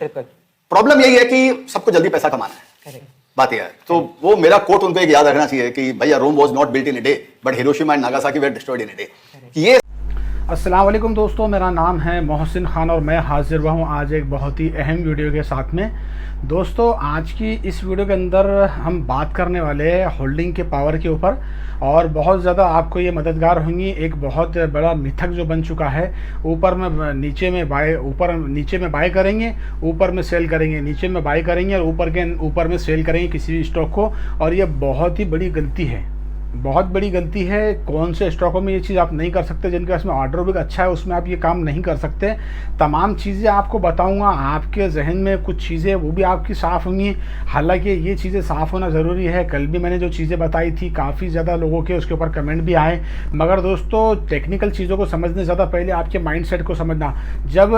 बिल्कुल। प्रॉब्लम यही है कि सबको जल्दी पैसा कमाना है। करेक्ट। बात यह है, तो वो मेरा कोट उनको एक याद रखना चाहिए कि भैया Rome was not built in a day but Hiroshima and Nagasaki were destroyed in a day. ये अस्सलाम वालेकुम दोस्तों, मेरा नाम है मोहसिन खान और मैं हाजिर हुआ हूँ आज एक बहुत ही अहम वीडियो के साथ में। दोस्तों, आज की इस वीडियो के अंदर हम बात करने वाले हैं होल्डिंग के पावर के ऊपर और बहुत ज़्यादा आपको ये मददगार होंगी। एक बहुत बड़ा मिथक जो बन चुका है, ऊपर में नीचे में बाय करेंगे, ऊपर में सेल करेंगे, नीचे में बाय करेंगे और ऊपर में सेल करेंगे किसी भी स्टॉक को, और ये बहुत ही बड़ी गलती है, बहुत बड़ी गलती है। कौन से स्टॉकों में ये चीज़ आप नहीं कर सकते, जिनके पास में ऑर्डर बुक अच्छा है उसमें आप ये काम नहीं कर सकते। तमाम चीज़ें आपको बताऊंगा, आपके जहन में कुछ चीज़ें वो भी आपकी साफ़ होंगी। हालांकि ये चीज़ें साफ़ होना ज़रूरी है। कल भी मैंने जो चीज़ें बताई थी काफ़ी ज़्यादा लोगों के उसके ऊपर कमेंट भी आए, मगर दोस्तों टेक्निकल चीज़ों को समझने ज़्यादा पहले आपके माइंडसेट को समझना। जब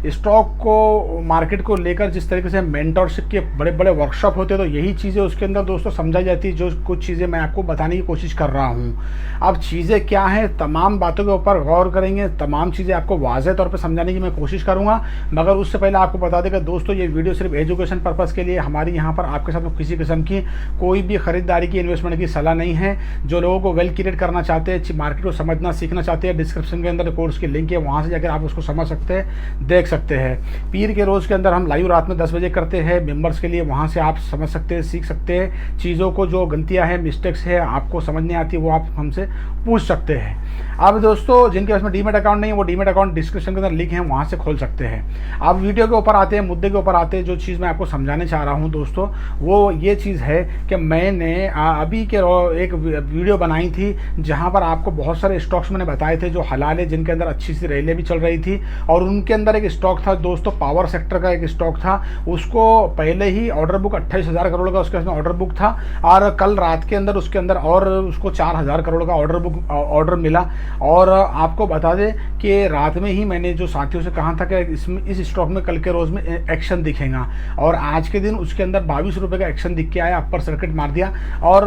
स्टॉक को मार्केट को लेकर जिस तरीके से मेंटरशिप के बड़े बड़े वर्कशॉप होते हैं तो यही चीज़ें उसके अंदर दोस्तों समझाई जाती है, जो कुछ चीज़ें मैं आपको बताने की कोशिश कर रहा हूं। अब चीज़ें क्या है, तमाम बातों के ऊपर गौर करेंगे, तमाम चीज़ें आपको वाज़ेह तौर पे समझाने की मैं कोशिश करूंगा। मगर उससे पहले आपको बता दें कि दोस्तों ये वीडियो सिर्फ एजुकेशन पर्पज़ के लिए, हमारी यहाँ पर आपके साथ में किसी किस्म की कोई भी खरीदारी की इन्वेस्टमेंट की सलाह नहीं है। जो लोगों को वेल क्रिएट करना चाहते हैं, मार्केट को समझना सीखना चाहते हैं, डिस्क्रिप्शन के अंदर कोर्स की लिंक है, वहाँ से जाकर आप उसको समझ सकते हैं, देख सकते हैं। पीर के रोज़ के अंदर हम लाइव रात में 10 बजे करते हैं मेंबर्स के लिए, वहाँ से आप समझ सकते हैं, सीख सकते हैं चीज़ों को। जो गलतियाँ हैं, मिस्टेक्स है, आपको समझ नहीं आती, वो आप हमसे पूछ सकते हैं। अब दोस्तों जिनके पास में डीमेट अकाउंट नहीं है, वो डीमेट अकाउंट डिस्क्रिप्शन के अंदर लिंक है, वहाँ से खोल सकते हैं। अब वीडियो के ऊपर आते हैं, मुद्दे के ऊपर आते हैं। जो चीज़ मैं आपको समझाने चाह रहा हूँ दोस्तों, वो ये चीज़ है कि मैंने अभी के एक वीडियो बनाई थी जहाँ पर आपको बहुत सारे स्टॉक्स मैंने बताए थे जो हलाल है, जिनके अंदर अच्छी सी रैली भी चल रही थी। और उनके अंदर एक स्टॉक था दोस्तों, पावर सेक्टर का एक स्टॉक था, उसको पहले ही ऑर्डर बुक 28,000 करोड़ का उसके ऑर्डर बुक था, और कल रात के अंदर उसके अंदर और उसको 4,000 करोड़ का ऑर्डर मिला। और आपको बता दें कि रात में ही मैंने जो साथियों से कहा था कि इस स्टॉक में कल के रोज़ में एक्शन दिखेगा, और आज के दिन उसके अंदर 22 रुपये का एक्शन दिख के आया, अपर सर्किट मार दिया। और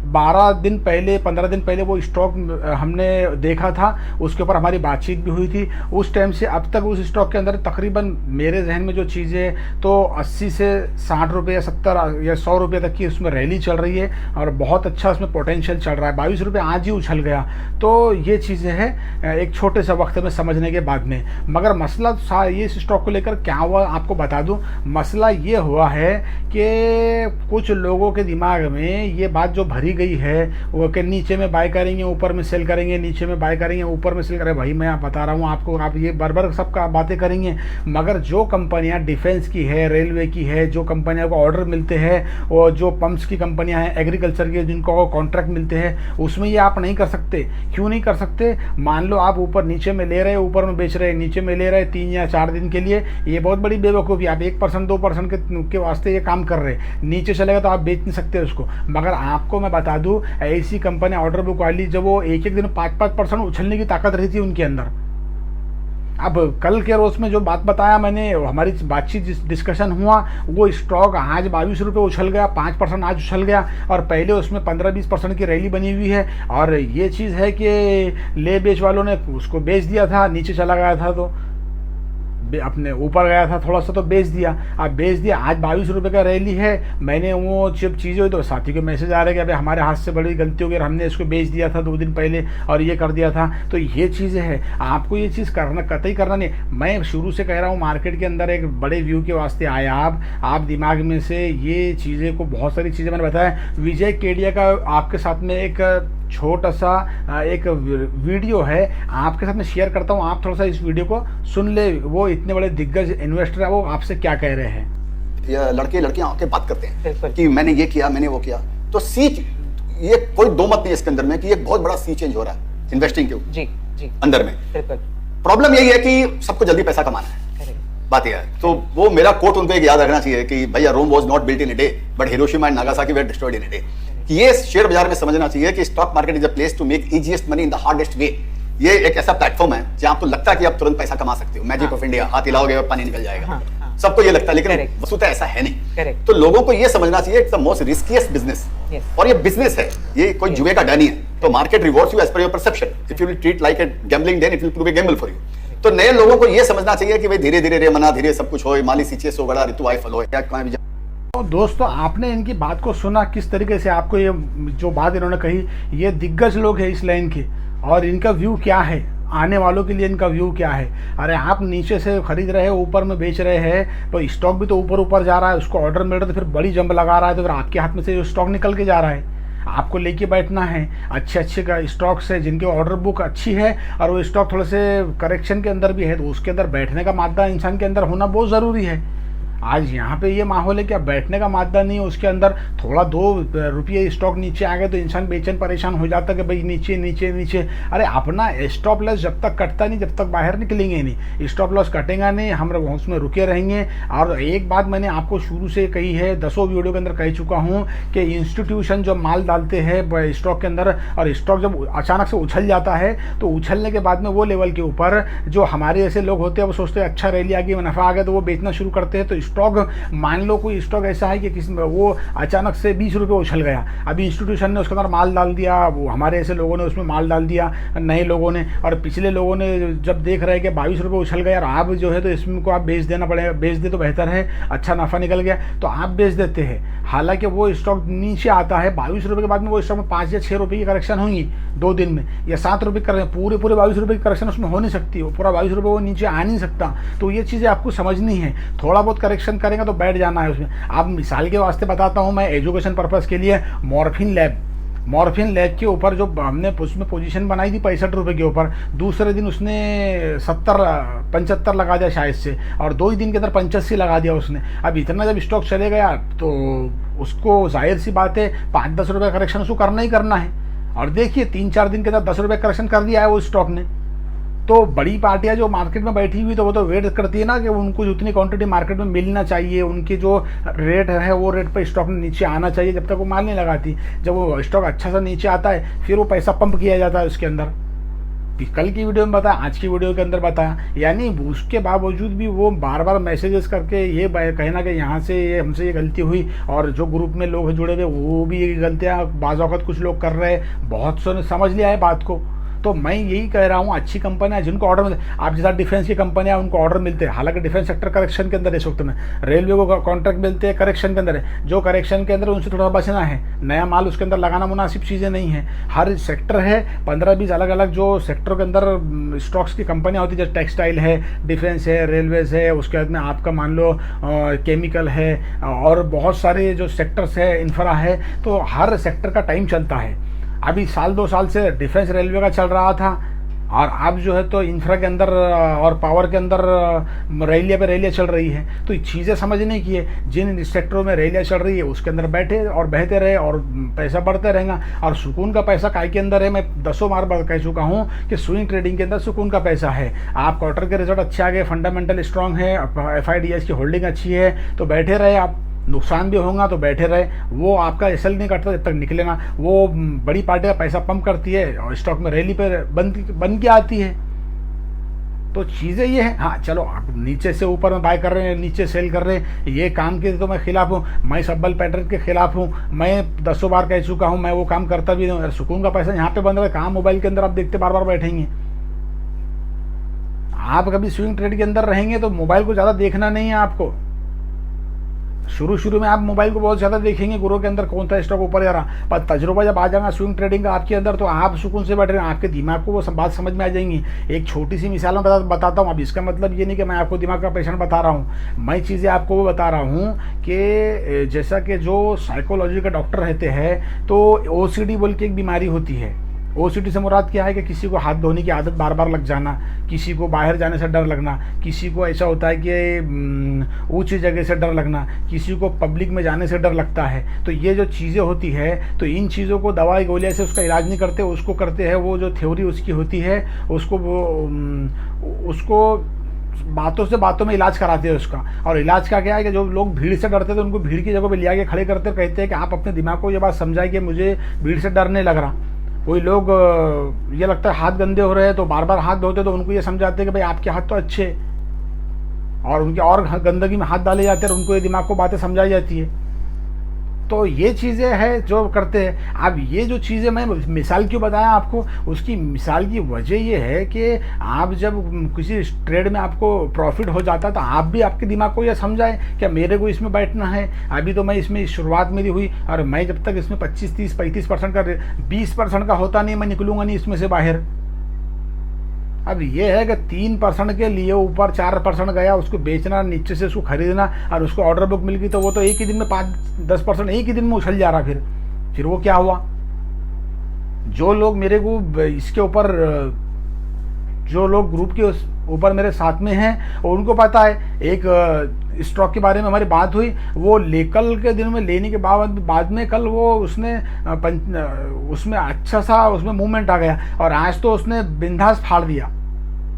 15 दिन पहले वो स्टॉक हमने देखा था, उसके ऊपर हमारी बातचीत भी हुई थी। उस टाइम से अब तक उस स्टॉक के अंदर तकरीबन मेरे जहन में जो चीज़ें तो 80 से 60 रुपये या 70 या 100 रुपये तक की उसमें रैली चल रही है और बहुत अच्छा उसमें पोटेंशियल चल रहा है। 22 रुपये आज ही उछल गया, तो ये चीज़ें हैं एक छोटे से वक्त में समझने के बाद में। मगर मसला ये इस स्टॉक को लेकर क्या हुआ आपको बता दूँ। मसला ये हुआ है कि कुछ लोगों के दिमाग में ये बात जो भरी गई है वो कि नीचे में बाय करेंगे, ऊपर में सेल करेंगे, नीचे में बाय करेंगे, ऊपर में सेल करेंगे। भाई मैं आप बता रहा हूँ आपको, आप ये बरबर सब का बातें करेंगे, मगर जो कंपनियां डिफेंस की है, रेलवे की है, जो कंपनियों को ऑर्डर मिलते हैं, और जो पंप्स की कंपनियां हैं, एग्रीकल्चर की जिनको कॉन्ट्रैक्ट मिलते हैं, उसमें ये आप नहीं कर सकते। क्यों नहीं कर सकते? मान लो आप ऊपर नीचे में ले रहे हैं, ऊपर में बेच रहे हैं, नीचे में ले रहे हैं 3 या 4 दिन के लिए, ये बहुत बड़ी बेवकूफ़ी। आप 1% 2% के वास्ते ये काम कर रहे हैं, नीचे चलेगा तो आप बेच नहीं सकते उसको। मगर आपको मैं बता दूं, ऐसी कंपनी ऑर्डर बुक वाली जब वो एक दिन 5% उछलने की ताकत रही थी उनके अंदर। अब कल के रोज़ में जो बात बताया मैंने, हमारी बातचीत डिस्कशन हुआ, वो स्टॉक आज 22 रुपये उछल गया, 5% आज उछल गया, और पहले उसमें 15-20% की रैली बनी हुई है। और ये चीज़ है कि ले बेच वालों ने उसको बेच दिया था, नीचे चला गया था तो अपने ऊपर गया था थोड़ा सा तो बेच दिया। अब बेच दिया, आज 22 रुपये का रैली है। मैंने वो जब चीज़ें हुई तो साथी को मैसेज आ रहा है कि अभी हमारे हाथ से बड़ी गलती हो गई, हमने इसको बेच दिया था 2 दिन पहले और ये कर दिया था। तो ये चीज़ें हैं, आपको ये चीज़ करना कतई करना नहीं। मैं शुरू से कह रहा हूँ, मार्केट के अंदर एक बड़े व्यू के वास्ते आए आप दिमाग में से ये चीज़ें को, बहुत सारी चीज़ें मैंने बताया। विजय केडिया का आपके साथ में एक छोटा सा एक वीडियो है, आपके साथ में शेयर करता हूँ, आप थोड़ा सा इस वीडियो को सुन ले। वो इतने बड़े दिग्गज इन्वेस्टर है, वो आपसे क्या कह रहे हैं। या लड़के लड़कियां आके बात करते हैं कि मैंने ये किया, मैंने वो किया, तो ये कोई दो मत नहीं इसके अंदर में कि एक बहुत बड़ा सी चेंज हो रहा है इन्वेस्टिंग के जी अंदर में। प्रॉब्लम यही है कि सबको जल्दी पैसा कमाना है, बात यह है। तो वो मेरा कोट उनको एक याद रखना चाहिए कि भैया Rome was not built in a day but Hiroshima and Nagasaki were destroyed in a day. ये शेयर बाजार में समझना चाहिए कि stock market is a place to make easiest money in the hardest way. ये एक ऐसा प्लेटफॉर्म है जहां आपको लगता है कि आप तुरंत पैसा कमा सकते हो, मैजिक ऑफ इंडिया, हाथ हिलाओगे और पानी निकल जाएगा। सबको ये लगता है, लेकिन वस्तुतः ऐसा है नहीं। तो लोगों को ये समझना चाहिए it's the most riskiest business, और ये बिजनेस है, ये कोई जुए का डर नहीं है। तो market rewards you as per your perception. If you will treat like a gambling then it will prove a gamble for you. तो नए लोगों को ये समझना चाहिए कि भाई धीरे धीरे रे मना धीरे सब कुछ हो, माली सीचे सो गड़ा ऋतु आई फल हो, क्या कहें। तो दोस्तों आपने इनकी बात को सुना, किस तरीके से आपको ये जो बात इन्होंने कही, ये दिग्गज लोग हैं इस लाइन के, और इनका व्यू क्या है, आने वालों के लिए इनका व्यू क्या है। अरे आप नीचे से खरीद रहे हो, ऊपर में बेच रहे हैं, तो स्टॉक भी तो ऊपर ऊपर जा रहा है, उसको ऑर्डर मिल रहा है तो फिर बड़ी जंप लगा रहा है, तो फिर आपके हाथ में से जो स्टॉक निकल के जा रहा है। आपको लेके बैठना है अच्छे अच्छे का स्टॉक्स है जिनके ऑर्डर बुक अच्छी है, और वो स्टॉक थोड़े से करेक्शन के अंदर भी है, तो उसके अंदर बैठने का मादा इंसान के अंदर होना बहुत ज़रूरी है। आज यहाँ पे ये माहौल है कि अब बैठने का मादा नहीं है, उसके अंदर थोड़ा 2 रुपये स्टॉक नीचे आ गए तो इंसान बेचैन परेशान हो जाता है कि भाई नीचे नीचे नीचे। अरे अपना स्टॉप लॉस जब तक कटता नहीं, जब तक बाहर निकलेंगे नहीं, स्टॉप लॉस कटेगा नहीं, हम उसमें रुके रहेंगे। और एक बात मैंने आपको शुरू से कही है, 10 वीडियो के अंदर कह चुका हूँ कि इंस्टीट्यूशन जो माल डालते हैं स्टॉक के अंदर, और स्टॉक जब अचानक से उछल जाता है तो उछलने के बाद में वो लेवल के ऊपर जो हमारे ऐसे लोग होते हैं वो सोचते हैं अच्छा रैली आ गई, नफा आ गया, तो वो बेचना शुरू करते हैं। तो स्टॉक मान लो कोई स्टॉक ऐसा है कि किसी वो अचानक से 20 रुपये उछल गया, अभी इंस्टीट्यूशन ने उसके अंदर माल डाल दिया, वो हमारे ऐसे लोगों ने उसमें माल डाल दिया, नए लोगों ने, और पिछले लोगों ने जब देख रहे हैं कि 22 रुपये उछल गया और आप जो है तो इसमें को आप बेच देना पड़ेगा, बेच दे तो बेहतर है, अच्छा नफ़ा निकल गया तो आप बेच देते हैं। हालांकि वो स्टॉक नीचे आता है 22 रुपये के बाद में, वो स्टॉक में 5 या 6 रुपये की करेक्शन होंगी 2 दिन में, या 7 रुपये कर पूरे 22 रुपये की करेक्शन उसमें हो नहीं सकती, वो पूरा 22 रुपये वो नीचे आ नहीं सकता। तो ये चीज़ें आपको समझनी है, थोड़ा बहुत करेक्शन करेंगे तो बैठ जाना है उसमें। आप मिसाल के वास्ते बताता हूँ मैं, एजुकेशन पर्पज़ के लिए मॉर्फिन लैब के ऊपर जो हमने उसमें पोजीशन बनाई थी 65 रुपये के ऊपर, दूसरे दिन उसने 75 लगा दिया शायद से, और 2 ही दिन के अंदर 85 लगा दिया उसने। अब इतना जब स्टॉक चले गया तो उसको जाहिर सी बात है 5-10 रुपये करेक्शन उसको करना ही करना है। और देखिए 3-4 दिन के अंदर 10 रुपये करेक्शन कर दिया है वो स्टॉक ने। तो बड़ी पार्टियां जो मार्केट में बैठी हुई तो वो तो वेट करती है ना कि उनको जितनी क्वांटिटी मार्केट में मिलना चाहिए, उनकी जो रेट है वो रेट पर स्टॉक नीचे आना चाहिए, जब तक वो माल नहीं लगाती। जब वो स्टॉक अच्छा सा नीचे आता है फिर वो पैसा पंप किया जाता है उसके अंदर। कल की वीडियो में बताया, आज की वीडियो के अंदर बताया, यानी उसके बावजूद भी वो बार बार मैसेजेस करके ये कहना कि यहाँ से ये हमसे ये गलती हुई, और जो ग्रुप में लोग जुड़े हुए वो भी ये गलतियाँ बाज़ औक़ात कुछ लोग कर रहे हैं, बहुत से ने समझ लिया है बात को। तो मैं यही कह रहा हूँ, अच्छी कंपनियां जिनको ऑर्डर मिलते, आप जैसा डिफेंस की कंपनियां उनको ऑर्डर मिलते हैं, हालांकि डिफेंस सेक्टर करेक्शन के अंदर इस वक्त में, रेलवे को कॉन्ट्रैक्ट मिलते हैं करेक्शन के अंदर है, जो करेक्शन के अंदर उनसे थोड़ा बचना है, नया माल उसके अंदर लगाना मुनासिब चीज़ें नहीं है। हर सेक्टर है 15-20 अलग अलग जो सेक्टरों के अंदर स्टॉक्स की कंपनियाँ होती है, जैसे टेक्सटाइल है, डिफेंस है, रेलवेज है, उसके बाद में आपका मान लो केमिकल है, और बहुत सारे जो सेक्टर्स है, इंफ्रा है, तो हर सेक्टर का टाइम चलता है। अभी 1-2 साल से डिफेंस रेलवे का चल रहा था, और अब जो है तो इंफ्रा के अंदर और पावर के अंदर रैलियाँ चल रही है। तो चीज़ें समझने की है, जिन सेक्टरों में रैलियाँ चल रही है उसके अंदर बैठे और बहते रहे और पैसा बढ़ते रहेगा। और सुकून का पैसा काय के अंदर है, मैं 10 बार कह चुका हूँ कि स्विंग ट्रेडिंग के अंदर सुकून का पैसा है। आप क्वार्टर के रिजल्ट अच्छे आ गए, फंडामेंटल स्ट्रांग है, FIDS की होल्डिंग अच्छी है, तो बैठे रहे आप, नुकसान भी होगा तो बैठे रहे, वो आपका एसल नहीं कटता जब तक निकले ना। वो बड़ी पार्टी का पैसा पंप करती है और स्टॉक में रैली पे बन के आती है। तो चीज़ें ये है, हाँ चलो आप नीचे से ऊपर में बाय कर रहे हैं, नीचे सेल कर रहे हैं, ये काम के तो मैं खिलाफ हूँ, मैं सब्बल पैटर्न के खिलाफ हूँ, मैं 10 बार कह चुका हूँ, मैं वो काम करता भी नहीं। सुकून का पैसा यहाँ पे बन रहा है, कहाँ मोबाइल के अंदर आप देखते बार बार बैठेंगे। आप कभी स्विंग ट्रेड के अंदर रहेंगे तो मोबाइल को ज़्यादा देखना नहीं है आपको। शुरू में आप मोबाइल को बहुत ज़्यादा देखेंगे, गुरु के अंदर कौन सा स्टॉक ऊपर जा रहा, पर तजुर्बा जब आ जाएगा स्विंग ट्रेडिंग का आपके अंदर, तो आप सुकून से बैठ रहे हैं, आपके दिमाग को वो सब बात समझ में आ जाएंगी। एक छोटी सी मिसाल मैं बताता हूँ। अब इसका मतलब ये नहीं कि मैं आपको दिमाग का पेशेंट बता रहा हूँ, मैं चीज़ें आपको वो बता रहा हूँ कि जैसा कि जो साइकोलॉजी के डॉक्टर रहते हैं, तो OCD बोल के एक बीमारी होती है। OCD से मुराद क्या है कि किसी को हाथ धोने की आदत बार बार लग जाना, किसी को बाहर जाने से डर लगना, किसी को ऐसा होता है कि ऊंची जगह से डर लगना, किसी को पब्लिक में जाने से डर लगता है। तो ये जो चीज़ें होती है, तो इन चीज़ों को दवाई गोलियां से उसका इलाज नहीं करते, उसको करते हैं वो जो थ्योरी उसकी होती है, उसको बातों में इलाज कराते हैं उसका। और इलाज का क्या है कि जो लोग भीड़ से डरते थे उनको भीड़ की जगह पे ले आके खड़े करते, कहते हैं कि आप अपने दिमाग को ये बात समझाए कि मुझे भीड़ से डर नहीं लग रहा। कोई लोग ये लगता है हाथ गंदे हो रहे हैं तो बार बार हाथ धोते, तो उनको ये समझाते हैं कि भाई आपके हाथ तो अच्छे, और उनके और गंदगी में हाथ डाले जाते हैं और उनको ये दिमाग को बातें समझाई जाती है। तो ये चीज़ें हैं जो करते हैं। अब ये जो चीज़ें मैं मिसाल क्यों बताया आपको, उसकी मिसाल की वजह ये है कि आप जब किसी ट्रेड में आपको प्रॉफिट हो जाता है तो आप भी आपके दिमाग को यह समझाए कि मेरे को इसमें बैठना है। अभी तो मैं इसमें शुरुआत मेरी हुई और मैं जब तक इसमें 25, 30, 35% का 20% का होता नहीं मैं निकलूंगा नहीं इसमें से बाहर। अब ये है कि 3% के लिए ऊपर 4% गया, उसको बेचना, नीचे से उसको खरीदना और उसको ऑर्डर बुक मिल गई तो वो तो एक ही दिन में 5-10% एक ही दिन में उछल जा रहा। फिर वो क्या हुआ, जो लोग मेरे को इसके ऊपर, जो लोग ग्रुप के ऊपर मेरे साथ में हैं और उनको पता है, एक स्टॉक के बारे में हमारी बात हुई, वो कल के दिन में लेने के बाद में कल वो उसमें अच्छा सा उसमें मूवमेंट आ गया और आज तो उसने बिंदास फाड़ दिया।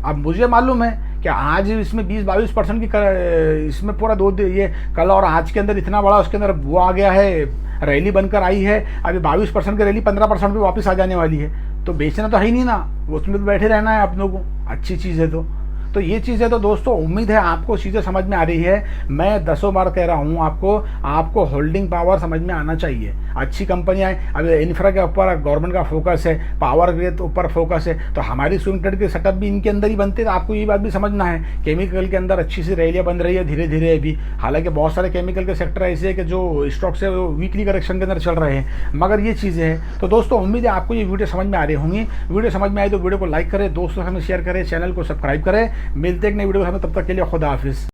अब मुझे मालूम है कि आज इसमें 20-22% की इसमें पूरा ये कल और आज के अंदर इतना बड़ा उसके अंदर वो आ गया है, रैली बनकर आई है। अभी 22% की रैली 15% पे वापस आ जाने वाली है, तो बेचना तो है ही नहीं ना, उसमें तो बैठे रहना है आप लोगों को। अच्छी चीज़ है तो ये चीज़ है। तो दोस्तों उम्मीद है आपको चीज़ें समझ में आ रही है। मैं 10 बार कह रहा हूँ आपको होल्डिंग पावर समझ में आना चाहिए। अच्छी कंपनियाँ हैं, अभी इंफ्रा के ऊपर गवर्नमेंट का फोकस है, पावर के ऊपर फोकस है, तो हमारी स्विंग ट्रेड के सेटअप भी इनके अंदर ही बनते हैं। तो आपको ये बात भी समझना है, केमिकल के अंदर अच्छी सी रैलियाँ बन रही है धीरे धीरे अभी। हालांकि बहुत सारे केमिकल के सेक्टर ऐसे है कि जो स्टॉक्स है वो वीकली करेक्शन के अंदर चल रहे हैं, मगर ये चीज़ें हैं। तो दोस्तों उम्मीद है आपको ये वीडियो समझ में आ रही होंगी। वीडियो समझ में आई तो वीडियो को लाइक करें, दोस्तों के साथ शेयर करें, चैनल को सब्सक्राइब करें। मिलते हैं एक नई वीडियो में, तब तक के लिए खुदा हाफिज़।